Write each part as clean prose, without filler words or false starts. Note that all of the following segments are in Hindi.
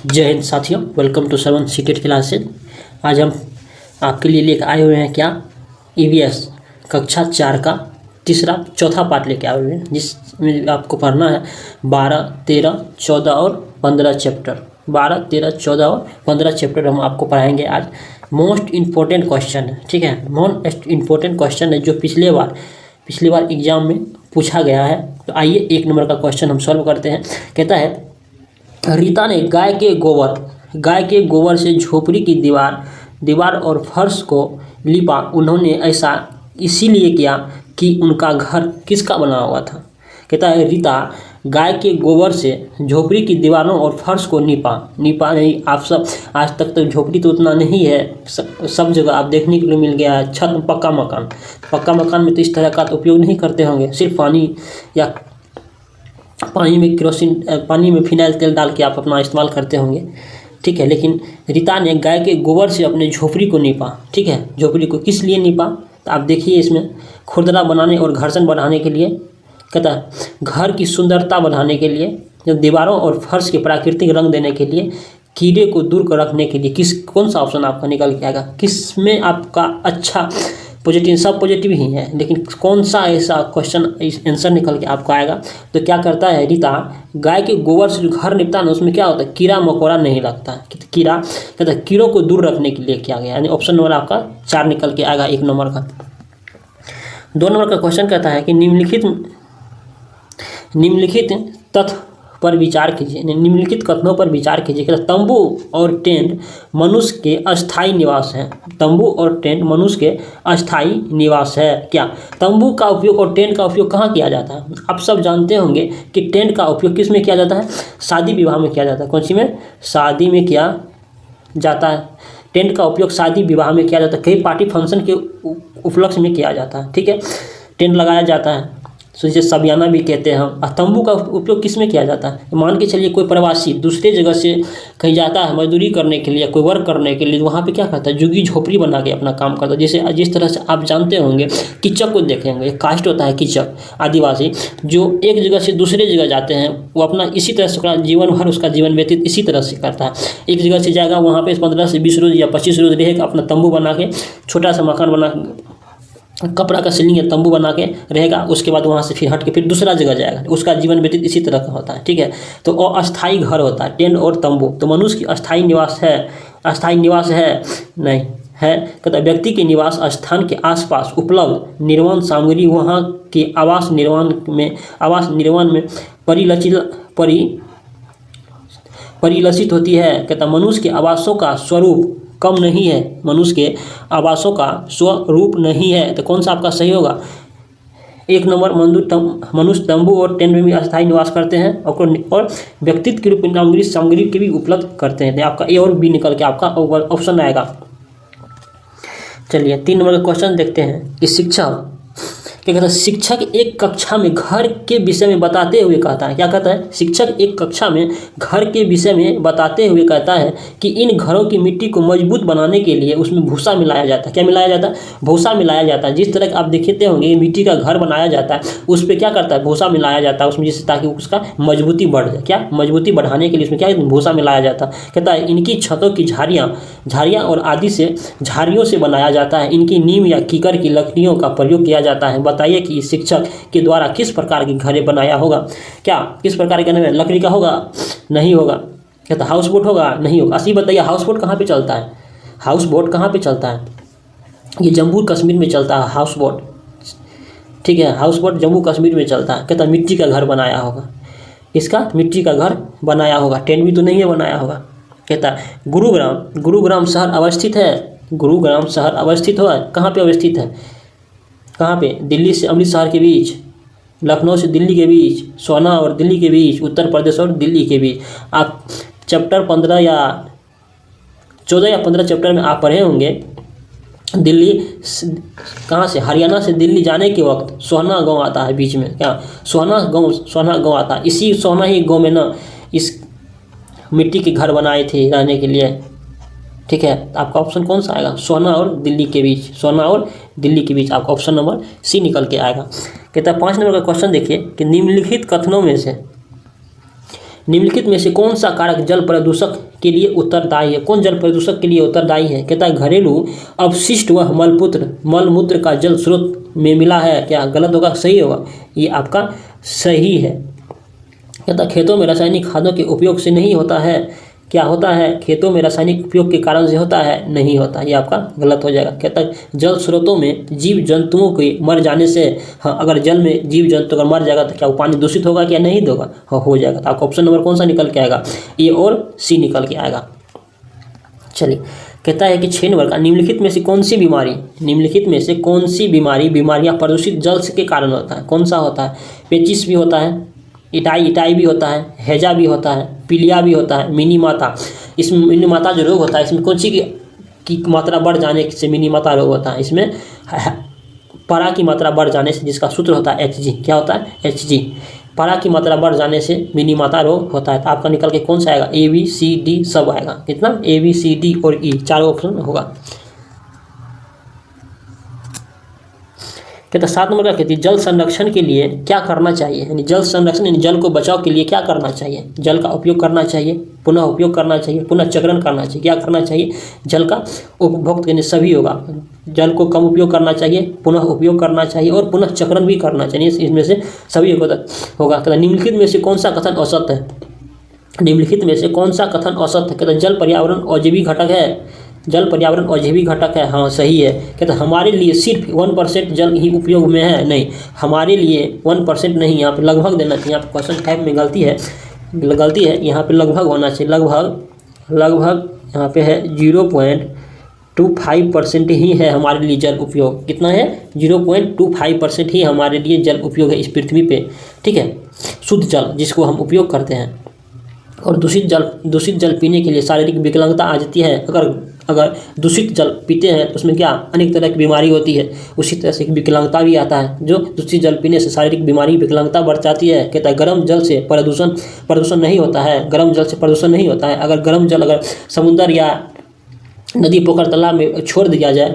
जय हिंद साथियों, welcome to Sarvan secret classes. आज हम आपके लिए लेकर आए हुए हैं क्या EVS कक्षा 4 का चौथा पार्ट लेके आए हुए हैं, जिसमें आपको पढ़ना है 12, 13, 14 और 15 चैप्टर। 12, 13, 14 और 15 चैप्टर हम आपको पढ़ाएंगे आज। मोस्ट इम्पोर्टेंट क्वेश्चन है, ठीक है। मोस्ट इम्पोर्टेंट क्वेश्चन है जो पिछले बार एग्जाम में पूछा गया है। तो आइए 1 नंबर का क्वेश्चन हम सॉल्व करते हैं। कहता है, रीता ने गाय के गोबर से झोपड़ी की दीवार और फर्श को लिपा। उन्होंने ऐसा इसीलिए किया कि उनका घर किसका बना हुआ था। कहता है, रीता गाय के गोबर से झोपड़ी की दीवारों और फर्श को नीपा नहीं। आप सब आज तक तो झोपड़ी तो उतना नहीं है, सब जगह आप देखने के लिए मिल गया है छत में पक्का मकान में तो इस तरह का उपयोग नहीं करते होंगे। सिर्फ पानी में फिनाइल तेल डाल के आप अपना इस्तेमाल करते होंगे, ठीक है। लेकिन रीता ने गाय के गोबर से अपने झोपड़ी को नीपा, ठीक है। झोपड़ी को किस लिए नीपा तो आप देखिए, इसमें खुरदरा बनाने और घर्षण बढ़ाने के लिए। कहता है, घर की सुंदरता बढ़ाने के लिए, जब दीवारों और फर्श के प्राकृतिक रंग देने के लिए, कीड़े को दूर कर रखने के लिए। कौन सा ऑप्शन आपका निकल के आएगा? किस में आपका अच्छा पॉजिटिव, सब पॉजिटिव ही है, लेकिन कौन सा ऐसा क्वेश्चन आंसर निकल के आपको आएगा? तो क्या करता है रीता, गाय के गोबर से जो घर निपटा है ना, उसमें क्या होता है, कीड़ा मकोड़ा नहीं लगता है। कहता है कीड़ों को दूर रखने के लिए किया गया, यानी ऑप्शन नंबर आपका 4 निकल के आएगा 1 नंबर का। 2 नंबर का क्वेश्चन कहता है कि निम्नलिखित तथ्य पर विचार कीजिए, निम्नलिखित कथनों पर विचार कीजिए। कहता तंबू और टेंट मनुष्य के अस्थायी निवास है। तंबू और टेंट मनुष्य के अस्थायी निवास है। क्या तंबू का उपयोग और टेंट का उपयोग कहाँ किया जाता है? आप सब जानते होंगे कि टेंट का उपयोग किस में किया जाता है? शादी विवाह में किया जाता है। कौन सी में? शादी में किया जाता है। टेंट का उपयोग शादी विवाह में किया जाता है, कई पार्टी फंक्शन के उपलक्ष्य में किया जाता है, ठीक है। टेंट लगाया जाता है, तो इसे सबियाना भी कहते हैं हम। तंबू का उपयोग किस में किया जाता है? मान के चलिए कोई प्रवासी दूसरे जगह से कहीं जाता है मजदूरी करने के लिए, कोई वर्क करने के लिए, वहाँ पे क्या करता है, झुग्गी झोपड़ी बना के अपना काम करता है। जैसे जिस तरह से आप जानते होंगे किचक को देखेंगे, एक कास्ट होता है किचक आदिवासी, जो एक जगह से दूसरे जगह जाते हैं, वो अपना इसी तरह से जीवन भर उसका जीवन व्यतीत इसी तरह से करता है। एक जगह से जाएगा, वहाँ पे 15 से 20 रोज़ या 25 रोज़ रहेगा, अपना तंबू बना के, छोटा सा मकान बना, कपड़ा का सीलिंग या तंबू बना के रहेगा। उसके बाद वहाँ से फिर हट के फिर दूसरा जगह जाएगा। उसका जीवन व्यतीत इसी तरह का होता है, ठीक है। तो अस्थायी घर होता है टेंट और तंबू। तो मनुष्य की अस्थायी निवास है नहीं है। कहता है व्यक्ति के निवास स्थान के आसपास उपलब्ध निर्माण सामग्री वहाँ के आवास निर्माण में परिलक्षित होती है। कहता मनुष्य के आवासों का स्वरूप कम नहीं है, मनुष्य के आवासों का स्वरूप नहीं है। तो कौन सा आपका सही होगा? 1 नंबर, मनुष्य तंबू और टेंट में भी अस्थायी निवास करते हैं और व्यक्तित्व के रूप में सामग्री के भी उपलब्ध करते हैं। तो आपका A और B निकल के आपका ऑप्शन आएगा। चलिए 3 नंबर का क्वेश्चन देखते हैं कि क्या कहता है, शिक्षक एक कक्षा में घर के विषय में बताते हुए कहता है। क्या कहता है? शिक्षक एक कक्षा में घर के विषय में बताते हुए कहता है कि इन घरों की मिट्टी को मजबूत बनाने के लिए उसमें भूसा मिलाया जाता है। क्या मिलाया जाता है? भूसा मिलाया जाता है। जिस तरह का आप देखते होंगे मिट्टी का घर बनाया जाता है, उस पर क्या करता है, भूसा मिलाया जाता है उसमें, जिससे ताकि उसका मजबूती बढ़ जाए। क्या मजबूती बढ़ाने के लिए उसमें क्या भूसा मिलाया जाता है। कहता है इनकी छतों की झाड़ियाँ और आदि से झाड़ियों से बनाया जाता है। इनकी नीम या कीकर की लकड़ियों का प्रयोग किया जाता है। बताइए कि शिक्षक के द्वारा किस प्रकार की घरें बनाया होगा? क्या किस प्रकार के? लकड़ी का होगा? नहीं होगा। कहता हाउस बोट होगा? नहीं होगा। असली बताइए, हाउस बोट कहाँ पे चलता है? हाउस बोट कहाँ पे चलता है? ये जम्मू कश्मीर में चलता है हाउस बोट, ठीक है। हाउस बोट जम्मू कश्मीर में चलता है। कहता मिट्टी का घर बनाया होगा। इसका मिट्टी का घर बनाया होगा, टेंट भी तो नहीं है बनाया होगा। कहता गुरुग्राम शहर अवस्थित है। गुरुग्राम शहर अवस्थित हुआ, कहाँ पे अवस्थित है? कहाँ पे? दिल्ली से अमृतसर के बीच, लखनऊ से दिल्ली के बीच, सोना और दिल्ली के बीच, उत्तर प्रदेश और दिल्ली के बीच। आप चैप्टर 14 या 15 चैप्टर में आप पढ़े होंगे। दिल्ली कहाँ से? हरियाणा से दिल्ली जाने के वक्त सोहना गांव आता है बीच में। क्या सोहना गांव आता है। इसी सोहना ही गांव में ना इस मिट्टी के घर बनाए थे रहने के लिए, ठीक है। तो आपका ऑप्शन कौन सा आएगा? सोहना और दिल्ली के बीच, सोहना और दिल्ली के बीच आपका ऑप्शन नंबर C निकल के आएगा। कहता है 5 नंबर का क्वेश्चन देखिए कि निम्नलिखित कथनों में से निम्नलिखित में से कौन सा कारक जल प्रदूषक के लिए उत्तरदायी है? कौन जल प्रदूषक के लिए उत्तरदायी है? कहता है घरेलू अपशिष्ट व मलमूत्र का जल स्रोत में मिला है। क्या गलत होगा, सही होगा? ये आपका सही है। कहता खेतों में रासायनिक खादों के उपयोग से नहीं होता है। क्या होता है? खेतों में रासायनिक उपयोग के कारण से होता है, नहीं होता। ये आपका गलत हो जाएगा। कहता है जल स्रोतों में जीव जंतुओं के मर जाने से, हाँ अगर जल में जीव जंतु अगर मर जाएगा तो क्या वो पानी दूषित होगा क्या नहीं होगा? हाँ हो जाएगा। तो आपका ऑप्शन नंबर कौन सा निकल के आएगा? ए और सी निकल के आएगा। चलिए कहता है कि 6 नंबर का निम्नलिखित में से कौन सी बीमारियां प्रदूषित जल के कारण होता है? कौन सा होता है? पेचिस भी होता है, इटाई भी होता है, हैजा भी होता है, पीलिया भी होता है, मिनी माता। इसमें मिनी माता जो रोग होता है इसमें कौन सी की मात्रा बढ़ जाने से मिनी माता रोग होता है? इसमें पारा की मात्रा बढ़ जाने से, जिसका सूत्र होता है Hg। क्या होता है? Hg। पारा की मात्रा बढ़ जाने से मिनी माता रोग होता है। तो आपका निकल के कौन सा आएगा? A B C D सब आएगा। कितना? A B C D और E चारों ऑप्शन होगा। कहता 7 नंबर का कहती है जल संरक्षण के लिए क्या करना चाहिए? यानी जल संरक्षण यानी जल को बचाव के लिए क्या करना चाहिए? जल का उपयोग करना चाहिए, पुनः उपयोग करना चाहिए, पुनः चक्रण करना चाहिए। क्या करना चाहिए? जल का उपभोग यानी सभी होगा। जल को कम उपयोग करना चाहिए, पुनः उपयोग करना चाहिए और पुनः चक्रण भी करना चाहिए। इसमें से सभी होगा। कहता निम्नलिखित में से कौन सा कथन असत्य है? निम्नलिखित में से कौन सा कथन असत्य है? कहता जल पर्यावरण अजैविक घटक है। जल पर्यावरण अजैविक घटक है, हाँ सही है। कहते हमारे लिए सिर्फ 1% जल ही उपयोग में है। नहीं, हमारे लिए 1% नहीं, यहाँ पे लगभग देना चाहिए। यहाँ पे क्वेश्चन टाइप में गलती है, यहाँ पे लगभग होना चाहिए। लगभग यहाँ पे है 0.25% ही है हमारे लिए जल उपयोग। कितना है? 0.25% ही हमारे लिए जल उपयोग है इस पृथ्वी पे। ठीक है, शुद्ध जल जिसको हम उपयोग करते हैं। और दूषित जल पीने के लिए शारीरिक विकलांगता आ जाती है। अगर दूषित जल पीते हैं तो उसमें क्या अनेक तरह की बीमारी होती है, उसी तरह से विकलांगता भी आता है। जो दूषित जल पीने से शारीरिक बीमारी विकलांगता बढ़ जाती है। कहता है गर्म जल से प्रदूषण नहीं होता है। गर्म जल से प्रदूषण नहीं होता है। अगर गर्म जल अगर समुद्र या नदी पोखर तालाब में छोड़ दिया जाए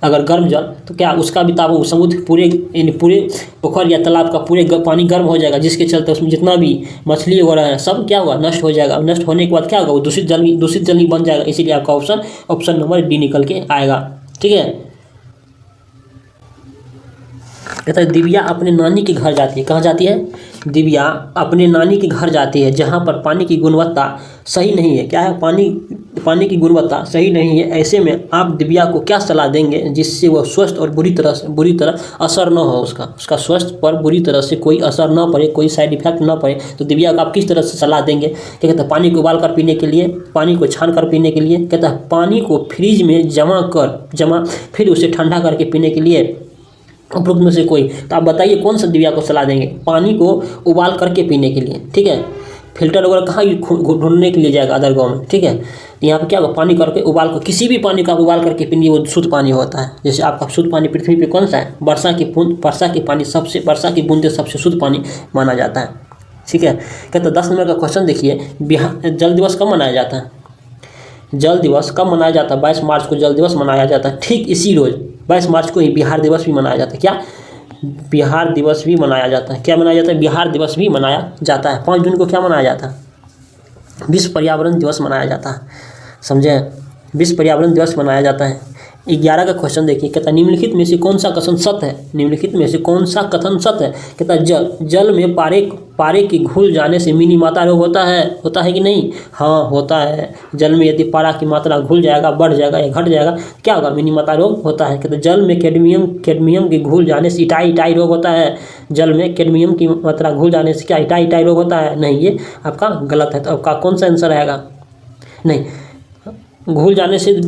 अगर गर्म जल, तो क्या उसका भी ताप समुद्र पूरे पोखर या तालाब का पूरे पानी गर्म हो जाएगा, जिसके चलते उसमें जितना भी मछली वगैरह है सब क्या होगा? नष्ट हो जाएगा। नष्ट होने के बाद क्या होगा? वो दूषित जल ही बन जाएगा। इसीलिए आपका ऑप्शन नंबर डी निकल के आएगा। ठीक है। कहता है दिव्या अपने नानी के घर जाती है। कहाँ जाती है? दिव्या अपने नानी के घर जाती है जहाँ पर पानी की गुणवत्ता सही नहीं है। क्या है? पानी की गुणवत्ता सही नहीं है। ऐसे में आप दिव्या को क्या सलाह देंगे जिससे वह स्वस्थ और बुरी तरह असर न हो, उसका स्वास्थ्य पर बुरी तरह से कोई असर न पड़े, कोई साइड इफेक्ट न पड़े? तो दिव्या को आप किस तरह से सलाह देंगे? क्या कहता है? पानी को उबाल कर पीने के लिए, पानी को छान कर पीने के लिए, कहता है पानी को फ्रिज में जमा फिर उसे ठंडा करके पीने के लिए, उपरोक्त में से कोई। तो आप बताइए कौन सा दिव्या को सलाह देंगे? पानी को उबाल करके पीने के लिए। ठीक है, फिल्टर वगैरह कहाँ ढूंढने के लिए जाएगा अदर गाँव में। ठीक है, यहाँ पे क्या होगा? पानी करके उबाल कर, किसी भी पानी का आप उबाल करके पीनिए, वो शुद्ध पानी होता है। जैसे आपका शुद्ध पानी पृथ्वी पे कौन सा है? वर्षा की बूंदे सबसे शुद्ध पानी माना जाता है। ठीक है। कहते 10 नंबर का क्वेश्चन देखिए, जल दिवस कब मनाया जाता है? जल दिवस कब मनाया जाता है? 22 मार्च को जल दिवस मनाया जाता है। ठीक इसी रोज 22 मार्च को ही बिहार दिवस भी मनाया जाता है। क्या? बिहार दिवस भी मनाया जाता है। क्या मनाया जाता है? बिहार दिवस भी मनाया जाता है। 5 जून को क्या मनाया जाता है? विश्व पर्यावरण दिवस मनाया जाता है। समझे? विश्व पर्यावरण दिवस मनाया जाता है। 11 का क्वेश्चन देखिए, कहता है निम्नलिखित में से कौन सा कथन सत्य है? निम्नलिखित में से कौन सा कथन सत्य है? कहता है जल में पारे के घुल जाने से मिनी माता रोग होता है कि नहीं? हाँ होता है। जल में यदि पारा की मात्रा घुल जाएगा, बढ़ जाएगा या घट जाएगा, क्या होगा? मिनी माता रोग होता है। कहते जल में कैडमियम के घुल जाने से इटाई रोग होता है। जल में कैडमियम की मात्रा घुल जाने से क्या इटाई रोग होता है? नहीं, ये आपका गलत है। तो आपका कौन सा आंसर रहेगा? नहीं, घुल जाने से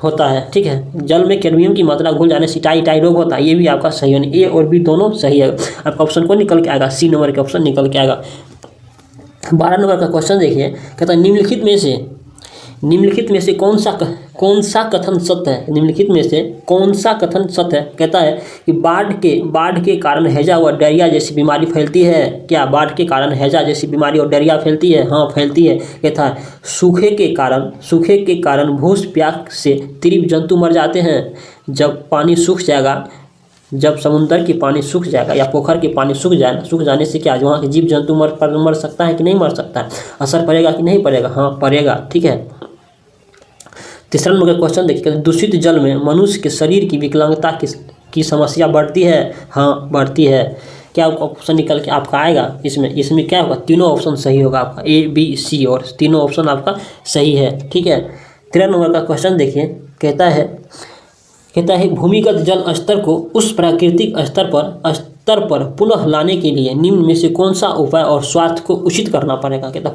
होता है। ठीक है, जल में कैडमियम की मात्रा घुल जाने से इटाई रोग होता है। ये भी आपका सही है। ए और बी दोनों सही है। आपका ऑप्शन कौन निकल के आएगा? सी नंबर का ऑप्शन निकल के आएगा। 12 नंबर का क्वेश्चन देखिए, कहता है निम्नलिखित में से कौन सा कथन सत्य है? निम्नलिखित में से कौन सा कथन सत्य है? कहता है कि बाढ़ के कारण हैजा व डायरिया जैसी बीमारी फैलती है। क्या बाढ़ के कारण हैजा जैसी बीमारी और डायरिया फैलती है? हाँ फैलती है। कहता है सूखे के कारण भूस प्यास से तीव्र जंतु मर जाते हैं। जब पानी सूख जाएगा जब समुद्र की पानी सूख जाएगा या पोखर की पानी सूख जाए, सूख जाने से क्या वहाँ के जीव जंतु मर सकता है कि नहीं मर सकता है, असर पड़ेगा कि नहीं पड़ेगा, हाँ पड़ेगा। ठीक है, तीसरा नंबर का क्वेश्चन देखिए, दूषित जल में मनुष्य के शरीर की विकलांगता की समस्या बढ़ती है, हाँ बढ़ती है। क्या ऑप्शन निकल के आपका आएगा इसमें क्या होगा, तीनों ऑप्शन सही होगा आपका, ए बी सी और तीनों ऑप्शन आपका सही है। ठीक है, 13 नंबर का क्वेश्चन देखिए, कहता है भूमिगत जल स्तर को उस प्राकृतिक स्तर पर पुनः लाने के लिए निम्न में से कौन सा उपाय और स्वास्थ्य को उचित करना पड़ेगा। कहता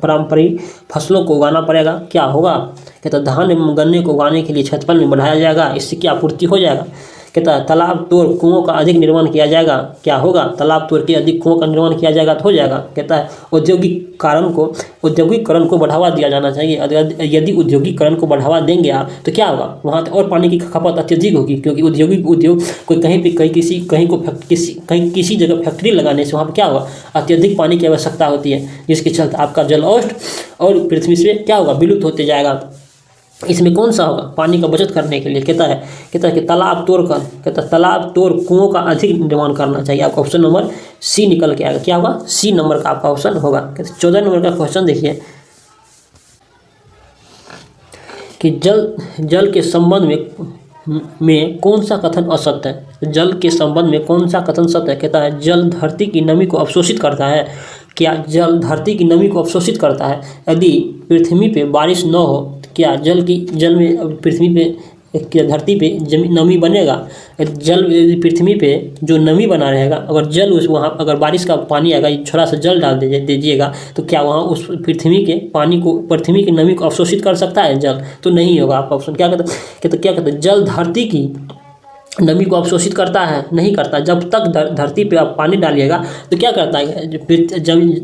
पारंपरिक फसलों को उगाना पड़ेगा, क्या होगा, कहता धान एवं गन्ने को उगाने के लिए क्षेत्रफल में बढ़ाया जाएगा, इससे क्या पूर्ति हो जाएगा। कहता है तालाब तोड़ कुओं का अधिक निर्माण किया जाएगा, क्या होगा, तालाब तोड़ के अधिक कुओं का निर्माण किया जाएगा तो हो जाएगा। कहता है औद्योगिकरण को बढ़ावा दिया जाना चाहिए, यदि औद्योगिकरण को बढ़ावा देंगे आप तो क्या होगा, वहाँ और पानी की खपत अत्यधिक होगी, क्योंकि उद्योग कोई कहीं पे किसी जगह फैक्ट्री लगाने से वहाँ पर क्या होगा, अत्यधिक पानी की आवश्यकता होती है, जिसके चलते आपका जल औष्ठ और पृथ्वी से क्या होगा, विलुप्त होते जाएगा। इसमें कौन सा होगा, पानी का बचत करने के लिए कहता है कि तालाब तोड़ कुओं का अधिक निर्माण करना चाहिए। आपका ऑप्शन नंबर सी निकल के आएगा, क्या होगा, सी नंबर का आपका ऑप्शन होगा। 14 नंबर का क्वेश्चन देखिए कि जल के संबंध में कौन सा कथन असत्य है, जल के संबंध में कौन सा कथन सत्य है। कहता है जल धरती की नमी को अवशोषित करता है, क्या जल धरती की नमी को अवशोषित करता है। यदि पृथ्वी पे बारिश न हो, क्या जल में पृथ्वी पे क्या धरती पे नमी बनेगा, पृथ्वी पे जो नमी बना रहेगा, अगर जल वहाँ अगर बारिश का पानी आएगा, थोड़ा सा जल डाल दीजिएगा तो क्या वहाँ उस पृथ्वी की नमी को अवशोषित कर सकता है जल, तो नहीं होगा। आपका ऑप्शन क्या कहता है जल धरती की नमी को अवशोषित करता है, नहीं करता। जब तक धरती पे आप पानी डालिएगा तो क्या करता है,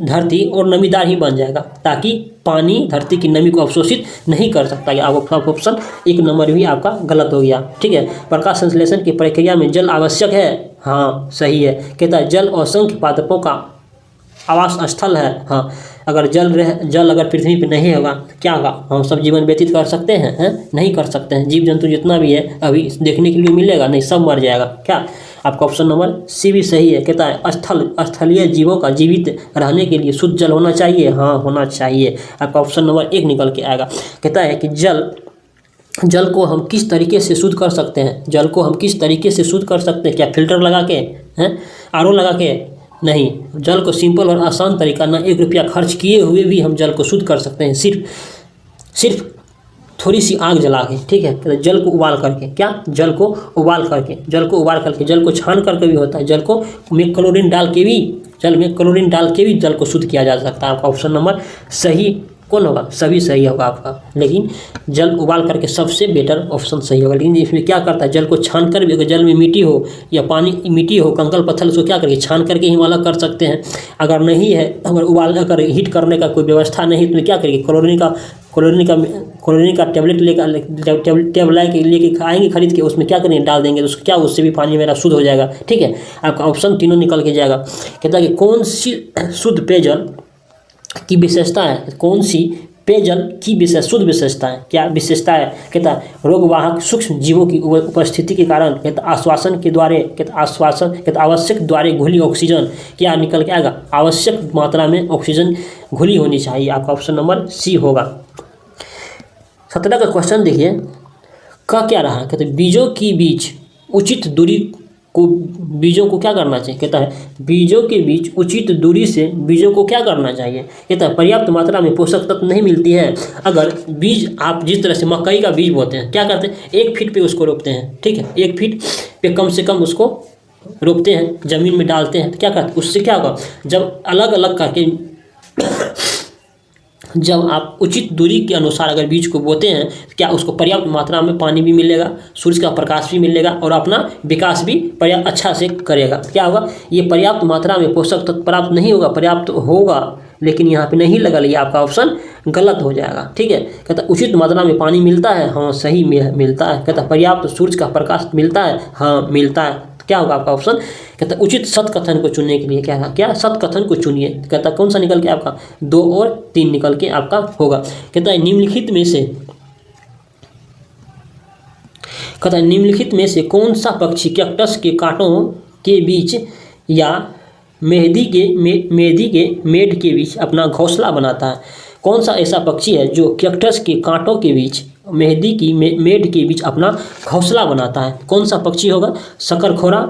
धरती और नमीदार ही बन जाएगा, ताकि पानी धरती की नमी को अवशोषित नहीं कर सकता है। आपका ऑप्शन 1 नंबर भी आपका गलत हो गया। ठीक है, प्रकाश संश्लेषण की प्रक्रिया में जल आवश्यक है, हाँ सही है। कहता है जल असंख्य पादपों का आवास स्थल है, हाँ अगर जल अगर पृथ्वी पे नहीं होगा क्या होगा, हम सब जीवन व्यतीत कर सकते हैं, नहीं कर सकते हैं। जीव जंतु जितना भी है अभी देखने के लिए मिलेगा नहीं, सब मर जाएगा। क्या आपका ऑप्शन नंबर सी भी सही है। कहता है स्थलीय जीवों का जीवित रहने के लिए शुद्ध जल होना चाहिए, हाँ होना चाहिए। आपका ऑप्शन नंबर 1 निकल के आएगा। कहता है कि जल को हम किस तरीके से शुद्ध कर सकते हैं, जल को हम किस तरीके से शुद्ध कर सकते हैं, क्या फिल्टर लगा के, आरओ लगा के, नहीं। जल को सिंपल और आसान तरीका, ना 1 रुपया खर्च किए हुए भी हम जल को शुद्ध कर सकते हैं, सिर्फ थोड़ी सी आग जला के। ठीक है, तो जल को उबाल करके, क्या जल को उबाल करके, जल को छान करके भी होता है, जल में क्लोरीन डाल के भी जल को शुद्ध किया जा सकता है। आपका ऑप्शन नंबर सही कौन होगा, सभी सही होगा आपका, लेकिन जल उबाल करके सबसे बेटर ऑप्शन सही होगा। लेकिन इसमें क्या करता है, जल को छान कर भी, अगर जल में मिट्टी हो या मिट्टी हो, कंकड़ पत्थर, उसको क्या करके छान करके ही अलग कर सकते हैं। अगर नहीं है, अगर हीट करने का कोई व्यवस्था नहीं तो क्या करेंगे, क्लोरीन का टेबलेट लेके आएंगे खरीद के, उसमें क्या करेंगे, डाल देंगे, तो क्या उससे भी पानी मेरा शुद्ध हो जाएगा। ठीक है, आपका ऑप्शन तीनों निकल के जाएगा। कहता है कि कौन सी शुद्ध पेयजल की विशेषता है, कौन सी पेयजल की शुद्ध विशेषता है, क्या विशेषता है। कहता है रोगवाहक सूक्ष्म जीवों की उपस्थिति के कारण, कहता आश्वासन के द्वारे, कहता आवश्यक द्वारे घुली ऑक्सीजन, क्या निकल के आएगा, आवश्यक मात्रा में ऑक्सीजन घुली होनी चाहिए। आपका ऑप्शन नंबर सी होगा। 17 का क्वेश्चन देखिए, क्या रहा, कहते बीजों की बीच उचित दूरी बीजों को क्या करना चाहिए। कहता है बीजों के बीच उचित दूरी से बीजों को क्या करना चाहिए। कहता है पर्याप्त मात्रा में पोषक तत्व नहीं मिलती है। अगर बीज आप जिस तरह से मकई का बीज बोते हैं, क्या करते हैं, 1 फीट पे उसको रोपते हैं। ठीक है, 1 फीट पे कम से कम उसको रोपते हैं, ज़मीन में डालते हैं, तो क्या करते हैं, उससे क्या होगा, जब अलग अलग करके जब आप उचित दूरी के अनुसार अगर बीज को बोते हैं, तो क्या उसको पर्याप्त मात्रा में पानी भी मिलेगा, सूर्य का प्रकाश भी मिलेगा और अपना विकास भी पर्याप्त अच्छा से करेगा। क्या होगा, ये पर्याप्त मात्रा में पोषक तत्व प्राप्त नहीं होगा, पर्याप्त होगा लेकिन यहाँ पे नहीं लगा, ये आपका ऑप्शन गलत हो जाएगा। ठीक है, कहता उचित मात्रा में पानी मिलता है, हाँ सही मिलता है। कहता पर्याप्त सूर्य का प्रकाश मिलता है, हाँ मिलता है, क्या होगा आपका ऑप्शन। कहता उचित सत कथन को चुनने के लिए क्या सत कथन को चुनिए। कहता कौन सा निकल के आपका 2 और 3 निकल के आपका होगा। कहता है निम्नलिखित में से कहता है निम्नलिखित में से कौन सा पक्षी कैक्टस के कांटों के बीच या मेहंदी के मेड के बीच अपना घोंसला बनाता है। कौन सा ऐसा पक्षी है जो कैक्टस के कांटों के बीच मेहंदी की मेड के बीच अपना घोंसला बनाता है? कौन सा पक्षी होगा? शकरखोरा,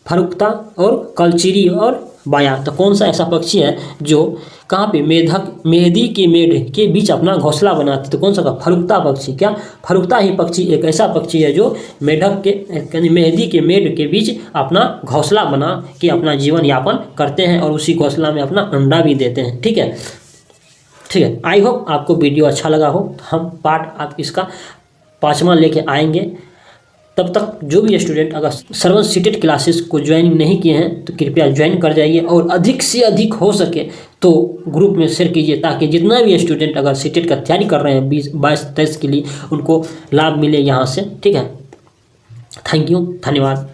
फरुक्ता और कलचीरी और बाया। तो कौन सा ऐसा पक्षी है जो कहाँ पे मेहंदी के मेड के बीच अपना घोंसला बनाता है? तो कौन सा का? फरुक्ता पक्षी। क्या? फरुक्ता ही पक्षी एक ऐसा पक्षी है जो मेहंदी के मेड के बीच अपना घोंसला बना के अपना जीवन यापन करते हैं और उसी घोंसला में अपना अंडा भी देते हैं। ठीक है, ठीक है। आई होप आपको वीडियो अच्छा लगा हो। हम पार्ट आप इसका 5वां लेके आएंगे। तब तक जो भी स्टूडेंट अगर श्रवण सीटेट क्लासेस को ज्वाइन नहीं किए हैं तो कृपया ज्वाइन कर जाइए और अधिक से अधिक हो सके तो ग्रुप में शेयर कीजिए, ताकि जितना भी स्टूडेंट अगर सीटेट का तैयारी कर रहे हैं 2022-23 के लिए उनको लाभ मिले यहाँ से। ठीक है, थैंक यू, धन्यवाद।